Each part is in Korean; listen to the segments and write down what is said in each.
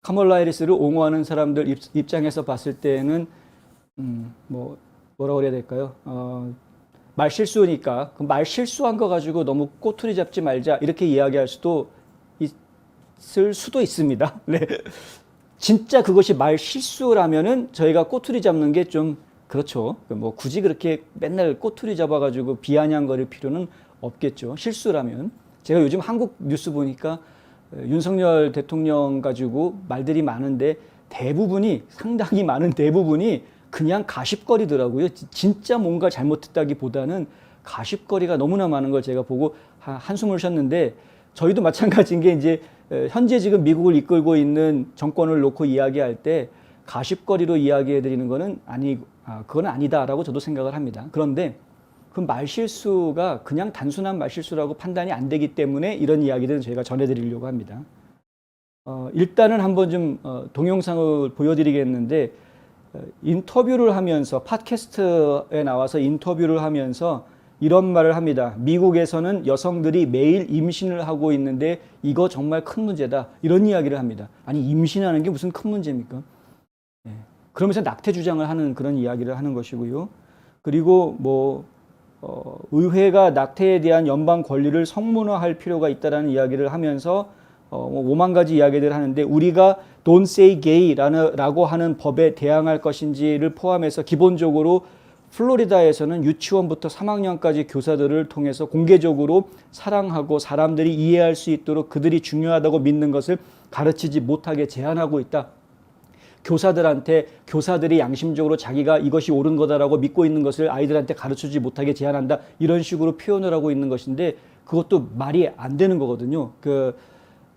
카멀라 해리스를 옹호하는 사람들 입장에서 봤을 때는 뭐라 그래야 될까요? 말 실수니까 그 말 실수한 거 가지고 너무 꼬투리 잡지 말자 이렇게 이야기할 수도 있을 수도 있습니다. 네. 진짜 그것이 말 실수라면은 저희가 꼬투리 잡는 게 좀 그렇죠. 뭐 굳이 그렇게 맨날 꼬투리 잡아가지고 비아냥거릴 필요는 없겠죠. 실수라면. 제가 요즘 한국 뉴스 보니까 윤석열 대통령 가지고 말들이 많은데 대부분이 상당히 많은 대부분이 그냥 가십거리더라고요. 진짜 뭔가 잘못했다기보다는 가십거리가 너무나 많은 걸 제가 보고 한숨을 쉬었는데 저희도 마찬가지인 게 이제 현재 지금 미국을 이끌고 있는 정권을 놓고 이야기할 때 가십거리로 이야기해 드리는 거는 그건 아니다라고 저도 생각을 합니다. 그런데 그 말실수가 그냥 단순한 말실수라고 판단이 안 되기 때문에 이런 이야기들은 저희가 전해드리려고 합니다. 일단은 한번 좀 동영상을 보여드리겠는데 인터뷰를 하면서 팟캐스트에 나와서 인터뷰를 하면서 이런 말을 합니다. 미국에서는 여성들이 매일 임신을 하고 있는데 이거 정말 큰 문제다. 이런 이야기를 합니다. 아니 임신하는 게 무슨 큰 문제입니까? 네. 그러면서 낙태 주장을 하는 그런 이야기를 하는 것이고요. 그리고 의회가 낙태에 대한 연방 권리를 성문화할 필요가 있다는 이야기를 하면서 5만 가지 이야기들을 하는데 우리가 Don't say gay라고 하는 법에 대항할 것인지를 포함해서 기본적으로 플로리다에서는 유치원부터 3학년까지 교사들을 통해서 공개적으로 사랑하고 사람들이 이해할 수 있도록 그들이 중요하다고 믿는 것을 가르치지 못하게 제한하고 있다. 교사들이 양심적으로 자기가 이것이 옳은 거다라고 믿고 있는 것을 아이들한테 가르치지 못하게 제한한다. 이런 식으로 표현을 하고 있는 것인데 그것도 말이 안 되는 거거든요.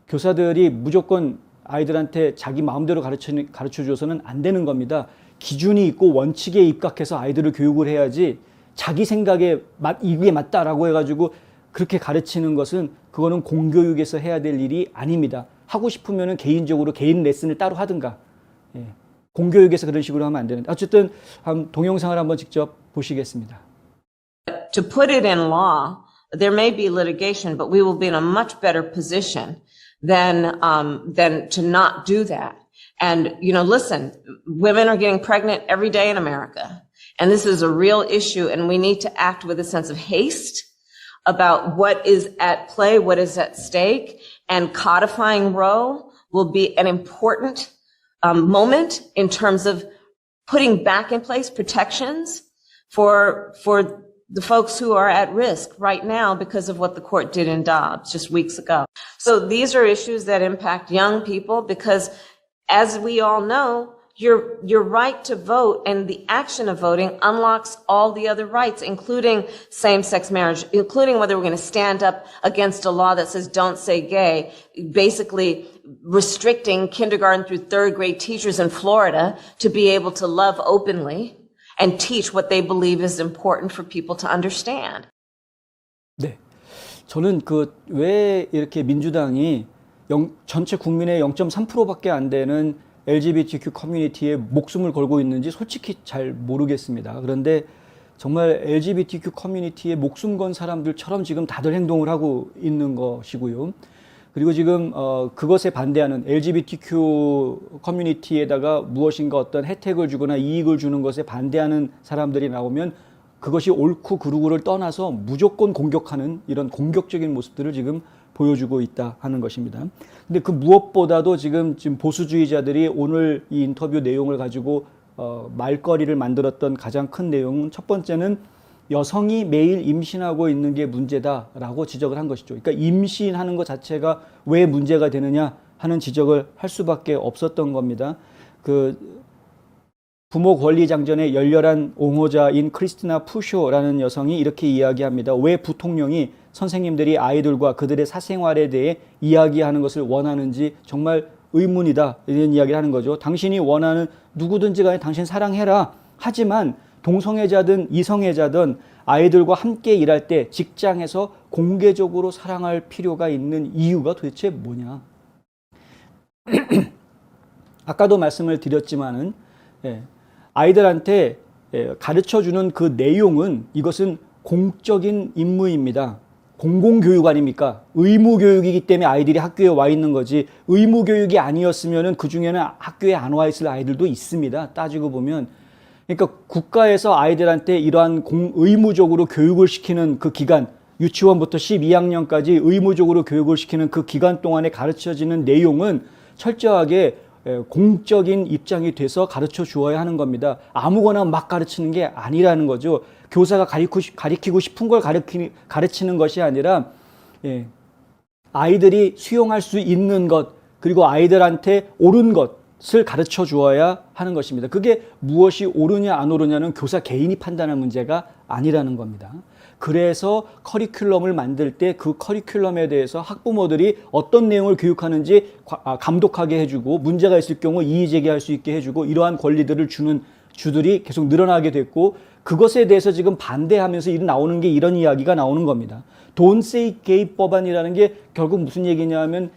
교사들이 무조건 아이들한테 자기 마음대로 가르쳐줘서는 안 되는 겁니다. 기준이 있고 원칙에 입각해서 아이들을 교육을 해야지 자기 생각에 이게 맞다라고 해가지고 그렇게 가르치는 것은 그거는 공교육에서 해야 될 일이 아닙니다. 하고 싶으면은 개인적으로 개인 레슨을 따로 하든가. 예. 공교육에서 그런 식으로 하면 안 되는데 어쨌든 동영상을 한번 직접 보시겠습니다. To put it in law, there may be litigation, but we will be in a much better position than to not do that. And, listen, women are getting pregnant every day in America. And this is a real issue. And we need to act with a sense of haste about what is at play, what is at stake. And codifying Roe will be an important moment in terms of putting back in place protections for the folks who are at risk right now because of what the court did in Dobbs just weeks ago. So these are issues that impact young people because, as we all know, your right to vote and the action of voting unlocks all the other rights, including same-sex marriage, including whether we're going to stand up against a law that says don't say gay, basically restricting kindergarten through third grade teachers in Florida to be able to love openly and teach what they believe is important for people to understand. 네. 저는 왜 이렇게 민주당이 전체 국민의 0.3%밖에 안 되는 LGBTQ 커뮤니티에 목숨을 걸고 있는지 솔직히 잘 모르겠습니다. 그런데 정말 LGBTQ 커뮤니티에 목숨 건 사람들처럼 지금 다들 행동을 하고 있는 것이고요. 그리고 지금 그것에 반대하는 LGBTQ 커뮤니티에다가 무엇인가 어떤 혜택을 주거나 이익을 주는 것에 반대하는 사람들이 나오면 그것이 옳고 그르고를 떠나서 무조건 공격하는 이런 공격적인 모습들을 지금 보여주고 있다 하는 것입니다. 근데 그 무엇보다도 지금 보수주의자들이 오늘 이 인터뷰 내용을 가지고 말거리를 만들었던 가장 큰 내용은 첫 번째는 여성이 매일 임신하고 있는 게 문제다라고 지적을 한 것이죠. 그러니까 임신하는 것 자체가 왜 문제가 되느냐 하는 지적을 할 수밖에 없었던 겁니다. 부모 권리 장전의 열렬한 옹호자인 크리스티나 푸쇼라는 여성이 이렇게 이야기합니다. 왜 부통령이 선생님들이 아이들과 그들의 사생활에 대해 이야기하는 것을 원하는지 정말 의문이다 이런 이야기를 하는 거죠. 당신이 원하는 누구든지 간에 당신 사랑해라. 하지만 동성애자든 이성애자든 아이들과 함께 일할 때 직장에서 공개적으로 사랑할 필요가 있는 이유가 도대체 뭐냐. 아까도 말씀을 드렸지만은 아이들한테 가르쳐주는 그 내용은 이것은 공적인 임무입니다. 공공교육 아닙니까? 의무교육이기 때문에 아이들이 학교에 와 있는 거지, 의무교육이 아니었으면 그 중에는 학교에 안 와 있을 아이들도 있습니다. 따지고 보면. 그러니까 국가에서 아이들한테 이러한 의무적으로 교육을 시키는 그 기간, 유치원부터 12학년까지 의무적으로 교육을 시키는 그 기간 동안에 가르쳐지는 내용은 철저하게 공적인 입장이 돼서 가르쳐 주어야 하는 겁니다. 아무거나 막 가르치는 게 아니라는 거죠. 교사가 가르치고 싶은 걸 가르치는 것이 아니라 아이들이 수용할 수 있는 것, 그리고 아이들한테 옳은 것을 가르쳐 주어야 하는 것입니다. 그게 무엇이 옳으냐 안 옳으냐는 교사 개인이 판단할 문제가 아니라는 겁니다. 그래서 커리큘럼을 만들 때 그 커리큘럼에 대해서 학부모들이 어떤 내용을 교육하는지 감독하게 해주고, 문제가 있을 경우 이의 제기할 수 있게 해주고, 이러한 권리들을 주는 주들이 계속 늘어나게 됐고, 그것에 대해서 지금 반대하면서 나오는 게 이런 이야기가 나오는 겁니다. Don't say gay 법안이라는 게 결국 무슨 얘기냐면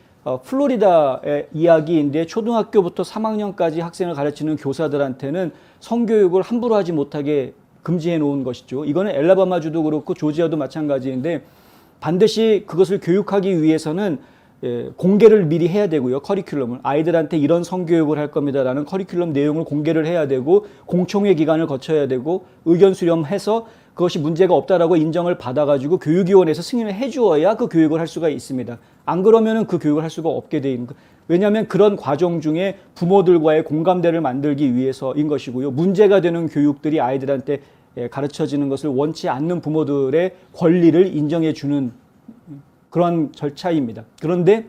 플로리다의 이야기인데, 초등학교부터 3학년까지 학생을 가르치는 교사들한테는 성교육을 함부로 하지 못하게 금지해 놓은 것이죠. 이거는 엘라바마주도 그렇고 조지아도 마찬가지인데, 반드시 그것을 교육하기 위해서는 공개를 미리 해야 되고요. 커리큘럼을 아이들한테 이런 성교육을 할 겁니다라는 커리큘럼 내용을 공개를 해야 되고, 공청회 기간을 거쳐야 되고, 의견 수렴해서 그것이 문제가 없다라고 인정을 받아가지고 교육위원회에서 승인을 해주어야 그 교육을 할 수가 있습니다. 안 그러면은 그 교육을 할 수가 없게 돼 있는 거. 왜냐하면 그런 과정 중에 부모들과의 공감대를 만들기 위해서인 것이고요. 문제가 되는 교육들이 아이들한테 가르쳐지는 것을 원치 않는 부모들의 권리를 인정해 주는 그런 절차입니다. 그런데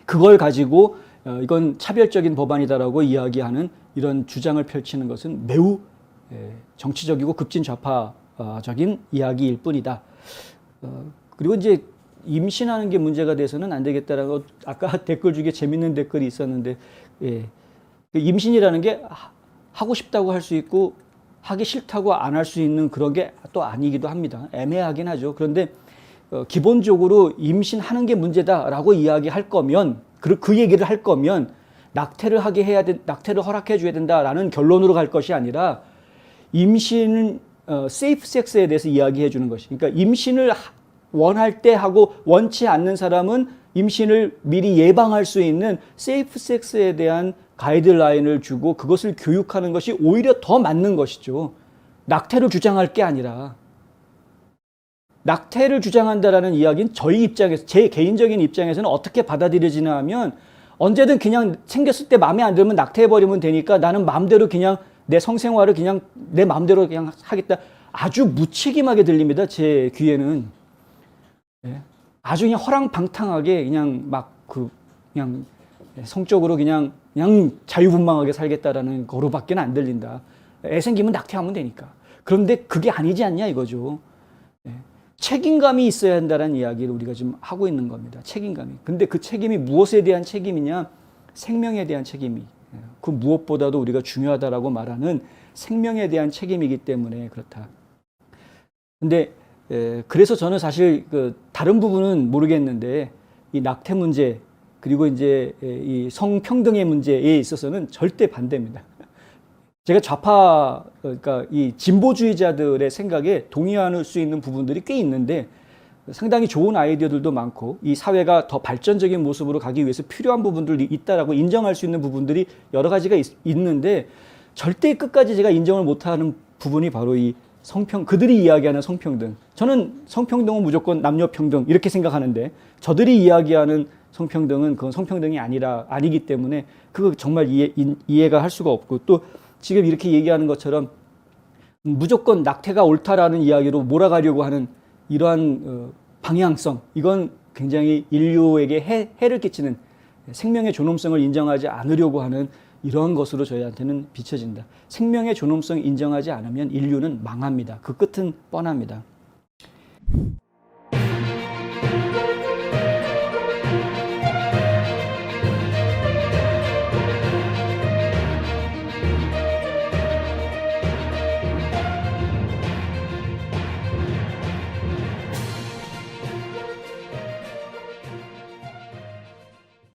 그걸 가지고 이건 차별적인 법안이다라고 이야기하는 이런 주장을 펼치는 것은 매우 정치적이고 급진 좌파적인 이야기일 뿐이다. 그리고 이제 임신하는 게 문제가 돼서는 안 되겠다라고 아까 댓글 중에 재밌는 댓글이 있었는데, 임신이라는 게 하고 싶다고 할 수 있고 하기 싫다고 안 할 수 있는 그런 게 또 아니기도 합니다. 애매하긴 하죠. 그런데 기본적으로 임신하는 게 문제다라고 이야기할 거면, 그 얘기를 할 거면 낙태를 허락해 줘야 된다라는 결론으로 갈 것이 아니라, 임신은 세이프 섹스에 대해서 이야기해 주는 것이. 그러니까 임신을 원할 때 하고 원치 않는 사람은 임신을 미리 예방할 수 있는 세이프 섹스에 대한 가이드라인을 주고 그것을 교육하는 것이 오히려 더 맞는 것이죠. 낙태를 주장할 게 아니라. 낙태를 주장한다라는 이야기는 저희 입장에서, 제 개인적인 입장에서는 어떻게 받아들여지나 하면, 언제든 그냥 생겼을 때 마음에 안 들면 낙태해버리면 되니까 나는 마음대로 그냥 내 성생활을 그냥 내 마음대로 그냥 하겠다. 아주 무책임하게 들립니다. 제 귀에는. 아주 그냥 허랑방탕하게 그냥 그냥 성적으로 그냥 자유분방하게 살겠다라는 거로밖에 안 들린다. 애 생기면 낙태하면 되니까. 그런데 그게 아니지 않냐 이거죠. 책임감이 있어야 한다는 이야기를 우리가 지금 하고 있는 겁니다. 책임감이. 근데 그 책임이 무엇에 대한 책임이냐? 생명에 대한 책임이. 그 무엇보다도 우리가 중요하다라고 말하는 생명에 대한 책임이기 때문에 그렇다. 근데 그래서 저는 사실 다른 부분은 모르겠는데, 이 낙태 문제, 그리고 이제 이 성평등의 문제에 있어서는 절대 반대입니다. 제가 그러니까 이 진보주의자들의 생각에 동의할 수 있는 부분들이 꽤 있는데, 상당히 좋은 아이디어들도 많고, 이 사회가 더 발전적인 모습으로 가기 위해서 필요한 부분들이 있다라고 인정할 수 있는 부분들이 여러 가지가 있는데, 절대 끝까지 제가 인정을 못하는 부분이 바로 이 그들이 이야기하는 성평등. 저는 성평등은 무조건 남녀평등 이렇게 생각하는데, 저들이 이야기하는 성평등은 그건 성평등이 아니기 때문에 그거 정말 이해가 할 수가 없고, 또 지금 이렇게 얘기하는 것처럼 무조건 낙태가 옳다라는 이야기로 몰아가려고 하는 이러한 방향성, 이건 굉장히 인류에게 해를 끼치는, 생명의 존엄성을 인정하지 않으려고 하는 이런 것으로 저희한테는 비춰진다. 생명의 존엄성 인정하지 않으면 인류는 망합니다. 그 끝은 뻔합니다.